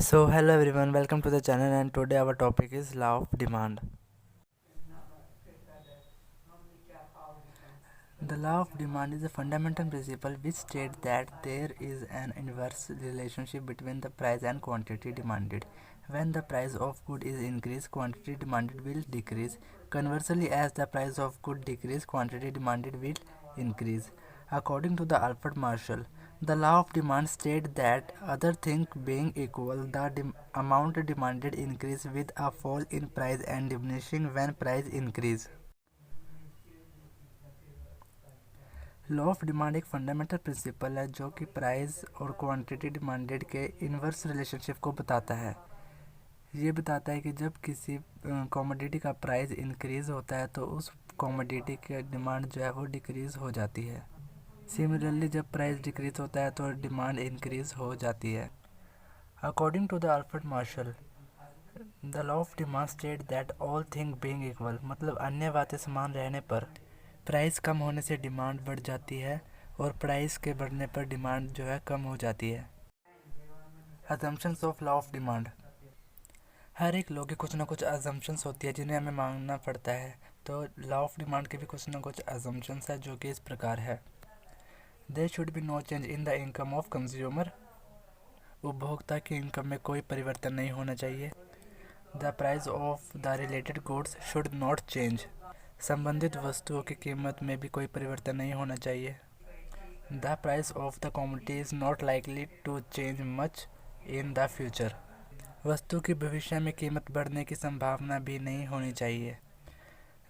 So hello everyone, welcome to the channel, and today our topic is law of demand. The law of demand is a fundamental principle which states that there is an inverse relationship between the price and quantity demanded. When the price of good is increased, quantity demanded will decrease. Conversely, as the price of good decrease, quantity demanded will increase. According to the Alfred Marshall, the law of demand states that other things being equal, the amount demanded increase with a fall in price and diminishing when price increase. Law of demand एक fundamental principle है जो कि price और quantity demanded के inverse relationship को बताता है। ये बताता है कि जब किसी कमोडिटी का प्राइस इंक्रीज़ होता है तो उस कमोडिटी की डिमांड जो है वो डिक्रीज़ हो जाती है। सिमिलरली जब प्राइस डिक्रीज़ होता है तो डिमांड इंक्रीज़ हो जाती है। According to the Alfred Marshall, the law of demand state that all thing being equal, मतलब अन्य बातें समान रहने पर प्राइस कम होने से डिमांड बढ़ जाती है और प्राइस के बढ़ने पर डिमांड जो है कम हो जाती है। Assumptions of law of demand. हर एक लॉ की कुछ ना कुछ अजम्पशंस होती है जिन्हें हमें मानना पड़ता है। तो लॉ ऑफ डिमांड के भी कुछ ना कुछ अजम्पशंस है जो कि इस प्रकार है। There should be no change in the income of consumer, उपभोक्ता की इनकम में कोई परिवर्तन नहीं होना चाहिए। The price of the related goods should not change, संबंधित वस्तुओं की कीमत में भी कोई परिवर्तन नहीं होना चाहिए। The price of the commodity is not likely to change much in the future, वस्तु की भविष्य में कीमत बढ़ने की संभावना भी नहीं होनी चाहिए।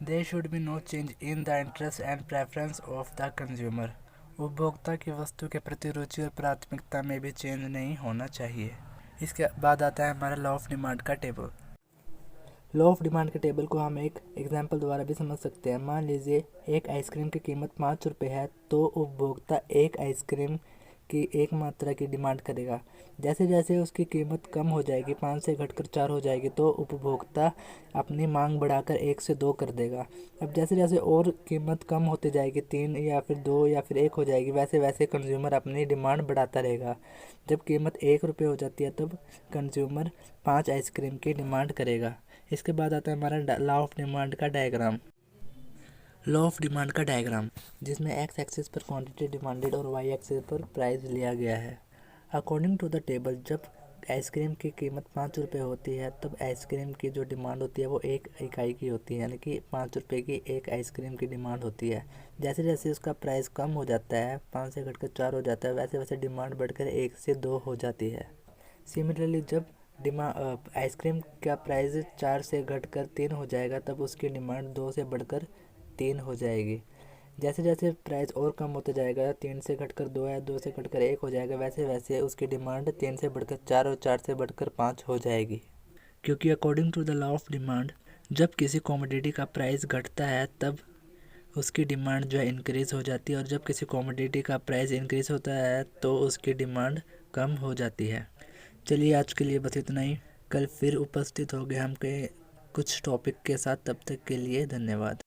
There should be no change in the interest and preference of the consumer, उपभोक्ता की वस्तु के प्रति रुचि और प्राथमिकता में भी चेंज नहीं होना चाहिए। इसके बाद आता है हमारा लॉ ऑफ डिमांड का टेबल। लॉ ऑफ डिमांड के टेबल को हम एक एग्जाम्पल द्वारा भी समझ सकते हैं। मान लीजिए एक आइसक्रीम की कीमत 5 रुपये है तो उपभोक्ता एक आइसक्रीम की एक मात्रा की डिमांड करेगा। जैसे जैसे उसकी कीमत कम हो जाएगी, 5 से घटकर 4 हो जाएगी, तो उपभोक्ता अपनी मांग बढ़ाकर 1 से 2 कर देगा। अब जैसे जैसे और कीमत कम होती जाएगी, 3 या फिर 2 या फिर 1 हो जाएगी, वैसे वैसे कंज्यूमर अपनी डिमांड बढ़ाता रहेगा। जब कीमत 1 रुपये हो जाती है तब कंज्यूमर 5 आइसक्रीम की डिमांड करेगा। इसके बाद आता है हमारा लॉ ऑफ डिमांड का डायग्राम। लॉ ऑफ डिमांड का डायग्राम जिसमें एक्स एक्सिस पर क्वांटिटी डिमांडेड और वाई एक्सिस पर प्राइस लिया गया है। अकॉर्डिंग टू द टेबल, जब आइसक्रीम की कीमत 5 रुपये होती है तब आइसक्रीम की जो डिमांड होती है वो 1 इकाई की होती है, यानी कि 5 रुपये की एक आइसक्रीम की डिमांड होती है। जैसे जैसे उसका प्राइस कम हो जाता है, 5 से घटकर 4 हो जाता है, वैसे वैसे डिमांड बढ़कर 1 से 2 हो जाती है। सिमिलरली जब आइसक्रीम का प्राइस 4 से घटकर 3 हो जाएगा तब उसकी डिमांड 2 से बढ़कर 3 हो जाएगी। जैसे जैसे प्राइस और कम होता जाएगा, 3 से घटकर 2 है, 2 से घटकर 1 हो जाएगा, वैसे वैसे उसकी डिमांड 3 से बढ़कर 4 और 4 से बढ़कर 5 हो जाएगी। क्योंकि according to the law of demand, जब किसी कमोडिटी का प्राइस घटता है तब उसकी डिमांड जो है इंक्रीज़ हो जाती है, और जब किसी कमोडिटी का प्राइस इंक्रीज़ होता है तो उसकी डिमांड कम हो जाती है। चलिए आज के लिए बस इतना ही। कल फिर उपस्थित हो गए हम के कुछ टॉपिक के साथ। तब तक के लिए धन्यवाद।